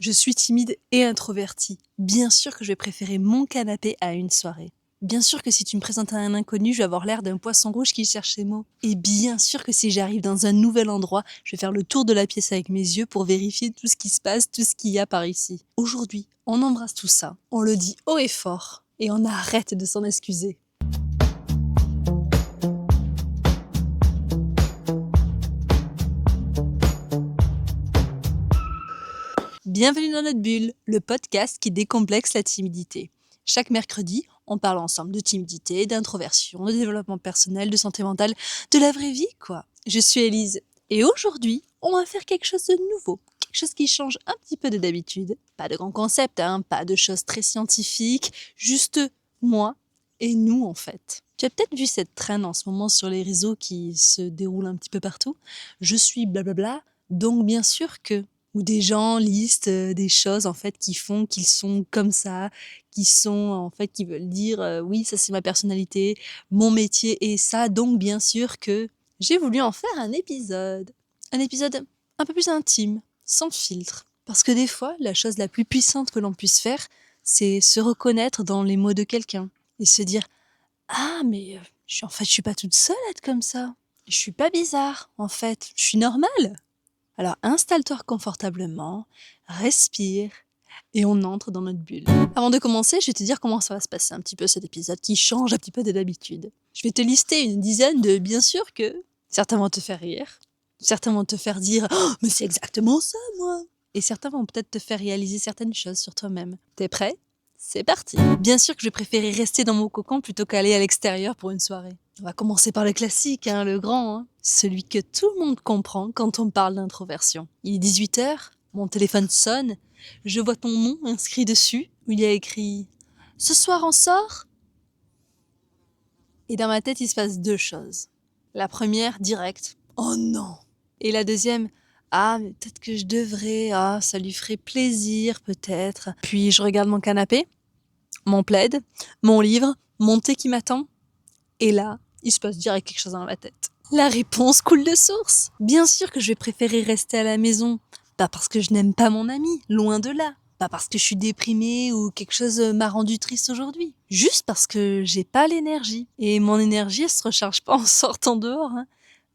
Je suis timide et introvertie. Bien sûr que je vais préférer mon canapé à une soirée. Bien sûr que si tu me présentes à un inconnu, je vais avoir l'air d'un poisson rouge qui cherche ses mots. Et bien sûr que si j'arrive dans un nouvel endroit, je vais faire le tour de la pièce avec mes yeux pour vérifier tout ce qui se passe, tout ce qu'il y a par ici. Aujourd'hui, on embrasse tout ça, on le dit haut et fort, et on arrête de s'en excuser. Bienvenue dans notre bulle, le podcast qui décomplexe la timidité. Chaque mercredi, on parle ensemble de timidité, d'introversion, de développement personnel, de santé mentale, de la vraie vie, quoi. Je suis Élise, et aujourd'hui, on va faire quelque chose de nouveau, quelque chose qui change un petit peu de d'habitude. Pas de grands concepts, pas de choses très scientifiques, juste moi et nous, en fait. Tu as peut-être vu cette traîne en ce moment sur les réseaux qui se déroule un petit peu partout. Je suis blablabla, donc bien sûr que où des gens listent des choses en fait qui font qu'ils sont comme ça, qui sont en fait qui veulent dire oui ça c'est ma personnalité, mon métier est ça, donc bien sûr que j'ai voulu en faire un épisode un peu plus intime, sans filtre, parce que des fois la chose la plus puissante que l'on puisse faire, c'est se reconnaître dans les mots de quelqu'un et se dire ah mais je suis pas toute seule à être comme ça, je suis pas bizarre en fait, je suis normale. Alors installe-toi confortablement, respire et on entre dans notre bulle. Avant de commencer, je vais te dire comment ça va se passer un petit peu cet épisode qui change un petit peu de d'habitude. Je vais te lister une dizaine de bien sûr que certains vont te faire rire, certains vont te faire dire oh, mais c'est exactement ça moi et certains vont peut-être te faire réaliser certaines choses sur toi-même. T'es prêt? C'est parti. Bien sûr que je vais préférer rester dans mon cocon plutôt qu'aller à l'extérieur pour une soirée. On va commencer par le classique, le grand, celui que tout le monde comprend quand on parle d'introversion. Il est 18h, mon téléphone sonne, je vois ton nom inscrit dessus, où il y a écrit « Ce soir on sort ?» Et dans ma tête, il se passe deux choses. La première, direct, « Oh non !» Et la deuxième, « Ah, mais peut-être que je devrais, ça lui ferait plaisir peut-être. » Puis je regarde mon canapé, mon plaid, mon livre, mon thé qui m'attend. Et là, il se passe direct quelque chose dans ma tête. La réponse coule de source. Bien sûr que je vais préférer rester à la maison. Pas parce que je n'aime pas mon ami, loin de là. Pas parce que je suis déprimée ou quelque chose m'a rendu triste aujourd'hui. Juste parce que j'ai pas l'énergie. Et mon énergie, elle se recharge pas en sortant dehors.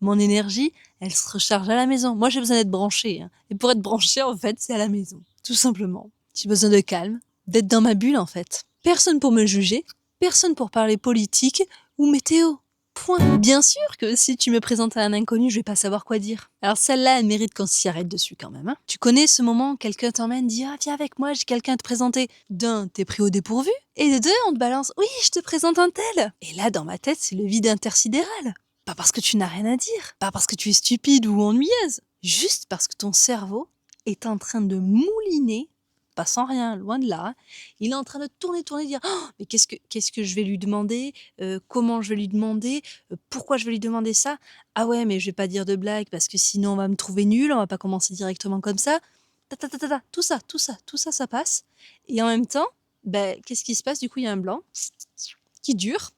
Mon énergie, elle se recharge à la maison. Moi, j'ai besoin d'être branchée. Et pour être branchée, en fait, c'est à la maison. Tout simplement. J'ai besoin de calme, d'être dans ma bulle, en fait. Personne pour me juger, personne pour parler politique ou météo. Point. Bien sûr que si tu me présentes à un inconnu, je vais pas savoir quoi dire. Alors celle-là, elle mérite qu'on s'y arrête dessus quand même. Tu connais ce moment où quelqu'un t'emmène, dit ah viens avec moi, j'ai quelqu'un à te présenter. D'un, t'es pris au dépourvu, et de deux, on te balance oui, je te présente un tel. Et là, dans ma tête, c'est le vide intersidéral. Pas parce que tu n'as rien à dire, pas parce que tu es stupide ou ennuyeuse, juste parce que ton cerveau est en train de mouliner, pas sans rien, loin de là. Il est en train de tourner, dire oh, mais qu'est-ce que je vais lui demander, comment je vais lui demander, pourquoi je vais lui demander ça. Ah ouais, mais je vais pas dire de blague parce que sinon on va me trouver nulle, on va pas commencer directement comme ça. Tout ça, ça passe. Et en même temps, qu'est-ce qui se passe? Du coup, il y a un blanc qui dure.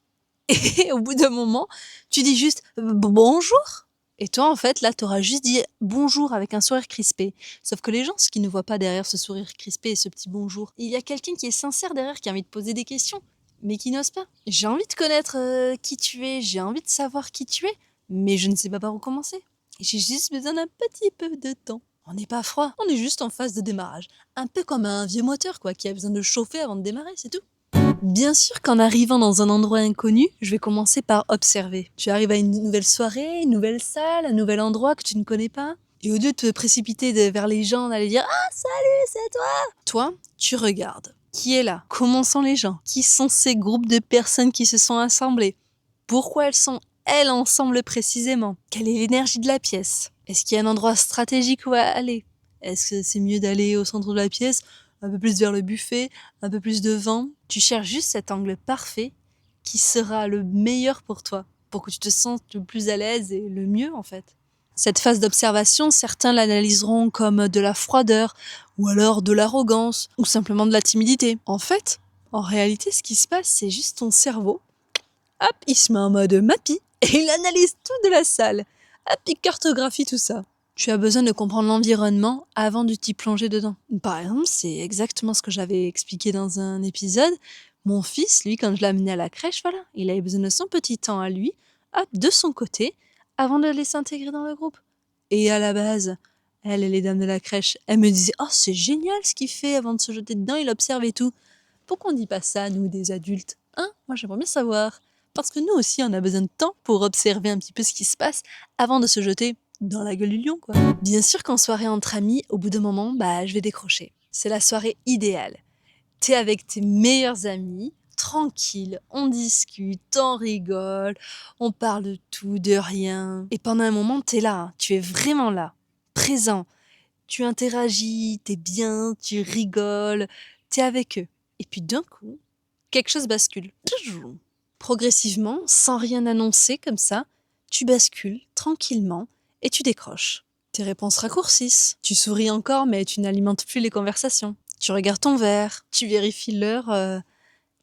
Et au bout d'un moment, tu dis juste bonjour. Et toi, en fait, là, t'auras juste dit bonjour avec un sourire crispé. Sauf que les gens, ce qu'ils ne voient pas derrière ce sourire crispé et ce petit bonjour, il y a quelqu'un qui est sincère derrière, qui a envie de poser des questions, mais qui n'ose pas. J'ai envie de connaître qui tu es, j'ai envie de savoir qui tu es, mais je ne sais pas par où commencer. J'ai juste besoin d'un petit peu de temps. On n'est pas froid, on est juste en phase de démarrage. Un peu comme un vieux moteur, quoi, qui a besoin de chauffer avant de démarrer, c'est tout. Bien sûr qu'en arrivant dans un endroit inconnu, je vais commencer par observer. Tu arrives à une nouvelle soirée, une nouvelle salle, un nouvel endroit que tu ne connais pas. Et au lieu de te précipiter vers les gens, d'aller dire « Ah, salut, c'est toi !» Toi, tu regardes. Qui est là? Comment sont les gens? Qui sont ces groupes de personnes qui se sont assemblées? Pourquoi elles sont, elles, ensemble précisément? Quelle est l'énergie de la pièce? Est-ce qu'il y a un endroit stratégique où aller? Est-ce que c'est mieux d'aller au centre de la pièce, un peu plus vers le buffet, un peu plus de vent? Tu cherches juste cet angle parfait qui sera le meilleur pour toi, pour que tu te sentes le plus à l'aise et le mieux en fait. Cette phase d'observation, certains l'analyseront comme de la froideur, ou alors de l'arrogance, ou simplement de la timidité. En fait, en réalité, ce qui se passe, c'est juste ton cerveau. Hop, il se met en mode mappy, et il analyse tout de la salle. Hop, il cartographie tout ça. Tu as besoin de comprendre l'environnement avant de t'y plonger dedans. Par exemple, c'est exactement ce que j'avais expliqué dans un épisode. Mon fils, lui, quand je l'ai amené à la crèche, voilà, il avait besoin de son petit temps à lui, hop, de son côté, avant de aller s'intégrer dans le groupe. Et à la base, les dames de la crèche, elles me disaient « Oh, c'est génial ce qu'il fait avant de se jeter dedans, il observe et tout. » Pourquoi on dit pas ça, nous, des adultes? Hein? Moi, j'aimerais bien savoir. Parce que nous aussi, on a besoin de temps pour observer un petit peu ce qui se passe avant de se jeter dans la gueule du lion, quoi. Bien sûr qu'en soirée entre amis, au bout d'un moment, je vais décrocher. C'est la soirée idéale. T'es avec tes meilleurs amis, tranquille, on discute, on rigole, on parle de tout, de rien. Et pendant un moment, t'es là, hein, tu es vraiment là, présent. Tu interagis, t'es bien, tu rigoles, t'es avec eux. Et puis d'un coup, quelque chose bascule. Progressivement, sans rien annoncer comme ça, tu bascules tranquillement et tu décroches. Tes réponses raccourcissent. Tu souris encore, mais tu n'alimentes plus les conversations. Tu regardes ton verre, tu vérifies l'heure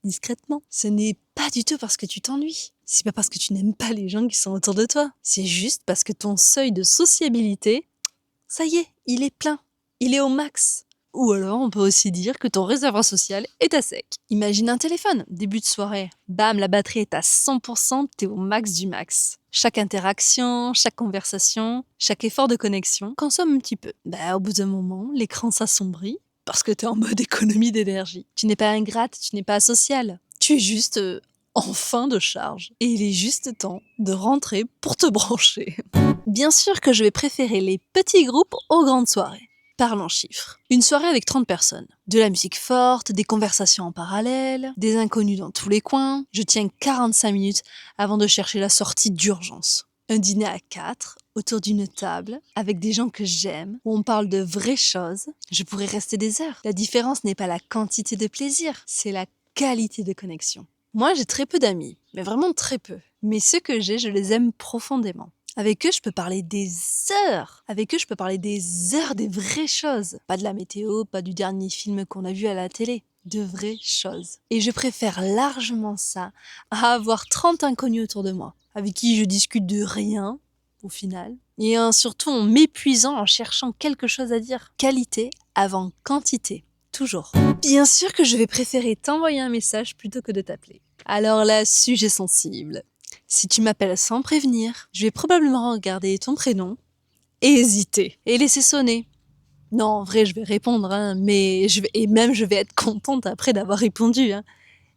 discrètement. Ce n'est pas du tout parce que tu t'ennuies. C'est pas parce que tu n'aimes pas les gens qui sont autour de toi. C'est juste parce que ton seuil de sociabilité, ça y est, il est plein. Il est au max. Ou alors, on peut aussi dire que ton réservoir social est à sec. Imagine un téléphone, début de soirée. Bam, la batterie est à 100%, t'es au max du max. Chaque interaction, chaque conversation, chaque effort de connexion consomme un petit peu. Au bout d'un moment, l'écran s'assombrit parce que t'es en mode économie d'énergie. Tu n'es pas ingrate, tu n'es pas asocial. Tu es juste en fin de charge. Et il est juste temps de rentrer pour te brancher. Bien sûr que je vais préférer les petits groupes aux grandes soirées. Parlons chiffres. Une soirée avec 30 personnes. De la musique forte, des conversations en parallèle, des inconnus dans tous les coins. Je tiens 45 minutes avant de chercher la sortie d'urgence. Un dîner à 4, autour d'une table, avec des gens que j'aime, où on parle de vraies choses. Je pourrais rester des heures. La différence n'est pas la quantité de plaisir, c'est la qualité de connexion. Moi, j'ai très peu d'amis, mais vraiment très peu. Mais ceux que j'ai, je les aime profondément. Avec eux, je peux parler des heures. Avec eux, je peux parler des heures des vraies choses. Pas de la météo, pas du dernier film qu'on a vu à la télé. De vraies choses. Et je préfère largement ça à avoir 30 inconnus autour de moi, avec qui je discute de rien, au final. Et surtout en m'épuisant, en cherchant quelque chose à dire. Qualité avant quantité. Toujours. Bien sûr que je vais préférer t'envoyer un message plutôt que de t'appeler. Alors là, sujet sensible. Si tu m'appelles sans prévenir, je vais probablement regarder ton prénom et hésiter et laisser sonner. Non, en vrai, je vais répondre, hein, mais je vais être contente après d'avoir répondu. Hein.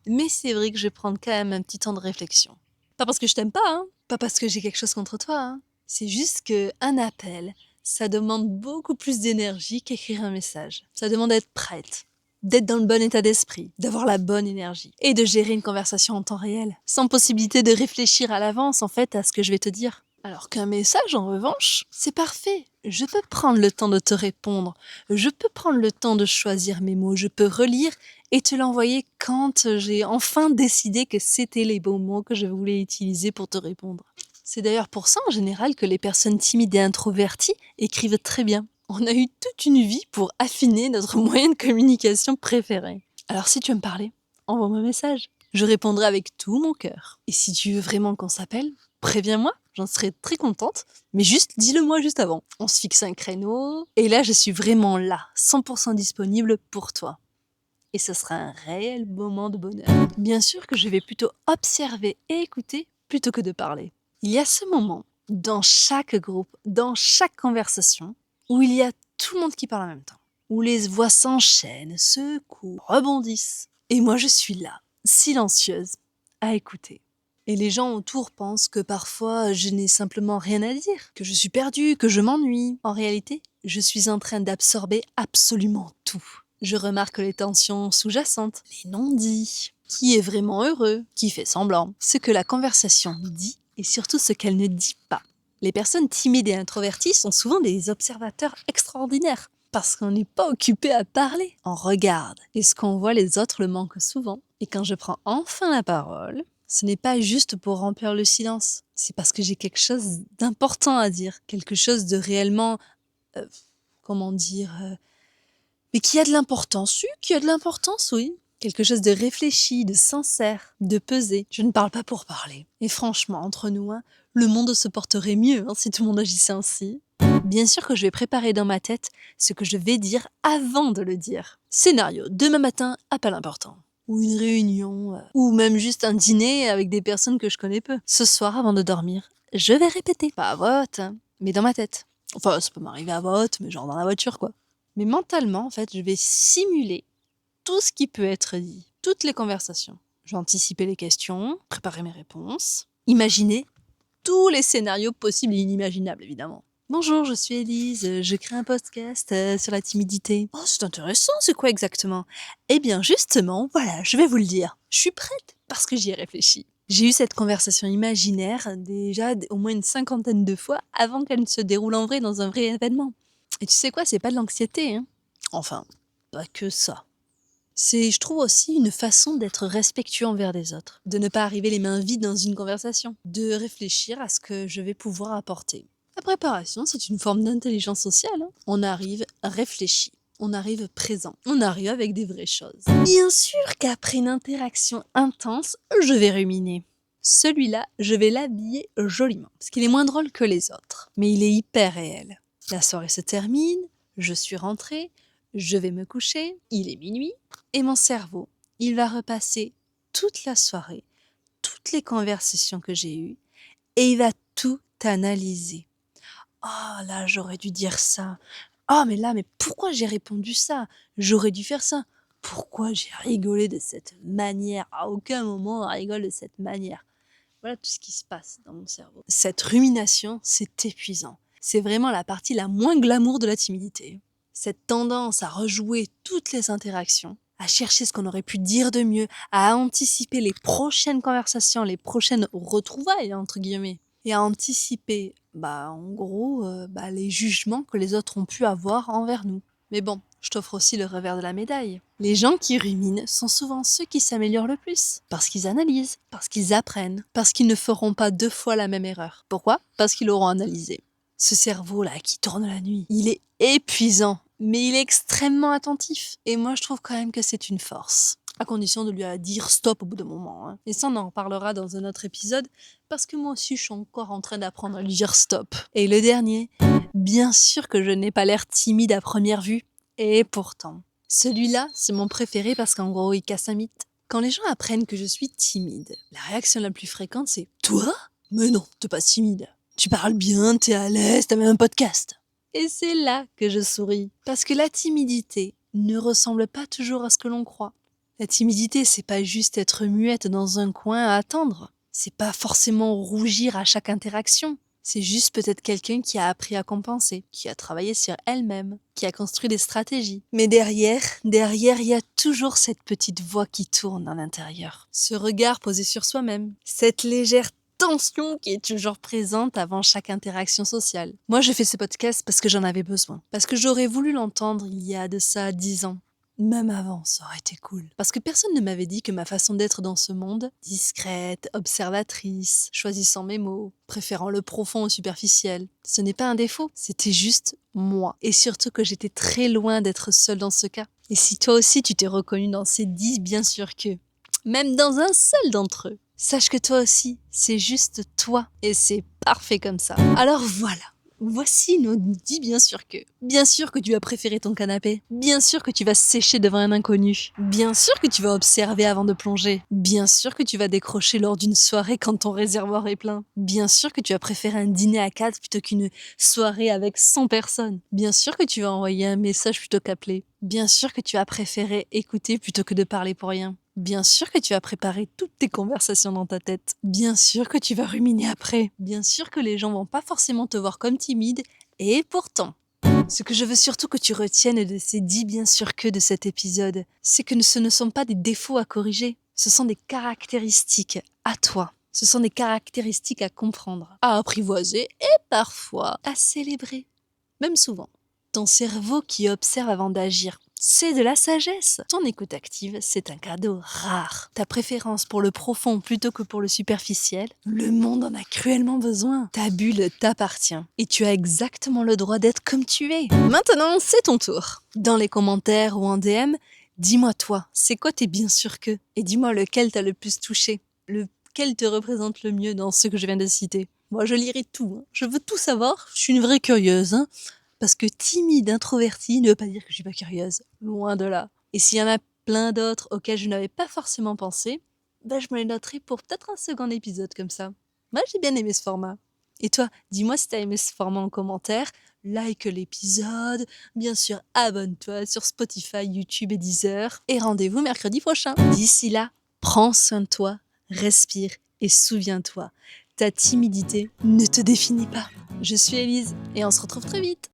Mais c'est vrai que je vais prendre quand même un petit temps de réflexion. Pas parce que je t'aime pas, hein, pas parce que j'ai quelque chose contre toi. Hein. C'est juste que un appel, ça demande beaucoup plus d'énergie qu'écrire un message. Ça demande d'être prête, d'être dans le bon état d'esprit, d'avoir la bonne énergie et de gérer une conversation en temps réel, sans possibilité de réfléchir à l'avance en fait à ce que je vais te dire. Alors qu'un message, en revanche, c'est parfait. Je peux prendre le temps de te répondre, je peux prendre le temps de choisir mes mots, je peux relire et te l'envoyer quand j'ai enfin décidé que c'était les bons mots que je voulais utiliser pour te répondre. C'est d'ailleurs pour ça en général que les personnes timides et introverties écrivent très bien. On a eu toute une vie pour affiner notre moyen de communication préféré. Alors si tu veux me parler, envoie-moi un message. Je répondrai avec tout mon cœur. Et si tu veux vraiment qu'on s'appelle, préviens-moi, j'en serai très contente. Mais juste, dis-le-moi juste avant. On se fixe un créneau. Et là, je suis vraiment là, 100% disponible pour toi. Et ce sera un réel moment de bonheur. Bien sûr que je vais plutôt observer et écouter plutôt que de parler. Il y a ce moment, dans chaque groupe, dans chaque conversation, où il y a tout le monde qui parle en même temps, où les voix s'enchaînent, secouent, rebondissent. Et moi, je suis là, silencieuse, à écouter. Et les gens autour pensent que parfois, je n'ai simplement rien à dire, que je suis perdue, que je m'ennuie. En réalité, je suis en train d'absorber absolument tout. Je remarque les tensions sous-jacentes, les non-dits. Qui est vraiment heureux, qui fait semblant, ce que la conversation dit et surtout ce qu'elle ne dit pas. Les personnes timides et introverties sont souvent des observateurs extraordinaires parce qu'on n'est pas occupé à parler. On regarde et ce qu'on voit les autres le manquent souvent. Et quand je prends enfin la parole, ce n'est pas juste pour remplir le silence. C'est parce que j'ai quelque chose d'important à dire, quelque chose de réellement, mais qui a de l'importance. Oui, qui a de l'importance, oui. Quelque chose de réfléchi, de sincère, de pesé. Je ne parle pas pour parler. Et franchement, entre nous, le monde se porterait mieux si tout le monde agissait ainsi. Bien sûr que je vais préparer dans ma tête ce que je vais dire avant de le dire. Scénario, demain matin, appel important. Ou une réunion, ou même juste un dîner avec des personnes que je connais peu. Ce soir, avant de dormir, je vais répéter. Pas à voix haute, hein, mais dans ma tête. Enfin, ça peut m'arriver à voix haute, mais genre dans la voiture, quoi. Mais mentalement, en fait, je vais simuler tout ce qui peut être dit, toutes les conversations. Je vais anticiper les questions, préparer mes réponses, imaginer tous les scénarios possibles et inimaginables, évidemment. Bonjour, je suis Élise, je crée un podcast sur la timidité. Oh, c'est intéressant, c'est quoi exactement? Eh bien, justement, voilà, je vais vous le dire. Je suis prête parce que j'y ai réfléchi. J'ai eu cette conversation imaginaire déjà au moins une 50aine de fois avant qu'elle ne se déroule en vrai dans un vrai événement. Et tu sais quoi, c'est pas de l'anxiété, hein. Enfin, pas que ça. C'est, je trouve aussi, une façon d'être respectueux envers les autres, de ne pas arriver les mains vides dans une conversation, de réfléchir à ce que je vais pouvoir apporter. La préparation, c'est une forme d'intelligence sociale, hein. On arrive réfléchi, on arrive présent, on arrive avec des vraies choses. Bien sûr qu'après une interaction intense, je vais ruminer. Celui-là, je vais l'habiller joliment, parce qu'il est moins drôle que les autres, mais il est hyper réel. La soirée se termine, je suis rentrée, je vais me coucher, il est minuit, et mon cerveau, il va repasser toute la soirée, toutes les conversations que j'ai eues, et il va tout analyser. Ah là, j'aurais dû dire ça. Ah mais là, mais pourquoi j'ai répondu ça? J'aurais dû faire ça. Pourquoi j'ai rigolé de cette manière? À aucun moment on rigole de cette manière. Voilà tout ce qui se passe dans mon cerveau. Cette rumination, c'est épuisant. C'est vraiment la partie la moins glamour de la timidité. Cette tendance à rejouer toutes les interactions, à chercher ce qu'on aurait pu dire de mieux, à anticiper les prochaines conversations, les prochaines retrouvailles, entre guillemets, et à anticiper, en gros, les jugements que les autres ont pu avoir envers nous. Mais bon, je t'offre aussi le revers de la médaille. Les gens qui ruminent sont souvent ceux qui s'améliorent le plus, parce qu'ils analysent, parce qu'ils apprennent, parce qu'ils ne feront pas 2 fois la même erreur. Pourquoi? Parce qu'ils l'auront analysé. Ce cerveau-là qui tourne la nuit, il est épuisant, mais il est extrêmement attentif. Et moi, je trouve quand même que c'est une force. À condition de lui dire stop au bout d'un moment, hein. Et ça, on en reparlera dans un autre épisode, parce que moi aussi, je suis encore en train d'apprendre à lui dire stop. Et le dernier, bien sûr que je n'ai pas l'air timide à première vue, et pourtant. Celui-là, c'est mon préféré parce qu'en gros, il casse un mythe. Quand les gens apprennent que je suis timide, la réaction la plus fréquente, c'est « Toi? Mais non, t'es pas timide. Tu parles bien, t'es à l'aise, t'as même un podcast. » Et c'est là que je souris. Parce que la timidité ne ressemble pas toujours à ce que l'on croit. La timidité, c'est pas juste être muette dans un coin à attendre. C'est pas forcément rougir à chaque interaction. C'est juste peut-être quelqu'un qui a appris à compenser, qui a travaillé sur elle-même, qui a construit des stratégies. Mais derrière, il y a toujours cette petite voix qui tourne à l'intérieur. Ce regard posé sur soi-même. Cette légère tension qui est toujours présente avant chaque interaction sociale. Moi, je fais ce podcast parce que j'en avais besoin. Parce que j'aurais voulu l'entendre il y a de ça 10 ans. Même avant, ça aurait été cool. Parce que personne ne m'avait dit que ma façon d'être dans ce monde, discrète, observatrice, choisissant mes mots, préférant le profond au superficiel, ce n'est pas un défaut, c'était juste moi. Et surtout que j'étais très loin d'être seule dans ce cas. Et si toi aussi tu t'es reconnu dans ces 10, bien sûr que, même dans un seul d'entre eux, sache que toi aussi, c'est juste toi. Et c'est parfait comme ça. Alors voilà. Voici nos 10 bien sûr que. Bien sûr que tu vas préférer ton canapé. Bien sûr que tu vas sécher devant un inconnu. Bien sûr que tu vas observer avant de plonger. Bien sûr que tu vas décrocher lors d'une soirée quand ton réservoir est plein. Bien sûr que tu vas préférer un dîner à 4 plutôt qu'une soirée avec 100 personnes. Bien sûr que tu vas envoyer un message plutôt qu'appeler. Bien sûr que tu vas préférer écouter plutôt que de parler pour rien. Bien sûr que tu vas préparer toutes tes conversations dans ta tête. Bien sûr que tu vas ruminer après. Bien sûr que les gens vont pas forcément te voir comme timide. Et pourtant, ce que je veux surtout que tu retiennes de ces 10 bien sûr que de cet épisode, c'est que ce ne sont pas des défauts à corriger. Ce sont des caractéristiques à toi. Ce sont des caractéristiques à comprendre, à apprivoiser et parfois à célébrer. Même souvent. Ton cerveau qui observe avant d'agir. C'est de la sagesse. Ton écoute active, c'est un cadeau rare. Ta préférence pour le profond plutôt que pour le superficiel, le monde en a cruellement besoin. Ta bulle t'appartient. Et tu as exactement le droit d'être comme tu es. Maintenant, c'est ton tour. Dans les commentaires ou en DM, dis-moi toi, c'est quoi tes bien sûr que? Et dis-moi lequel t'a le plus touché. laquelle te représente le mieux dans ce que je viens de citer? Moi, je lirai tout, hein. Je veux tout savoir. Je suis une vraie curieuse, hein. Parce que timide, introvertie ne veut pas dire que je suis pas curieuse. Loin de là. Et s'il y en a plein d'autres auxquels je n'avais pas forcément pensé, bah, je me les noterai pour peut-être un second épisode comme ça. Moi, j'ai bien aimé ce format. Et toi, dis-moi si t'as aimé ce format en commentaire, like l'épisode, bien sûr, abonne-toi sur Spotify, YouTube et Deezer, et rendez-vous mercredi prochain. D'ici là, prends soin de toi, respire et souviens-toi, ta timidité ne te définit pas. Je suis Élise et on se retrouve très vite.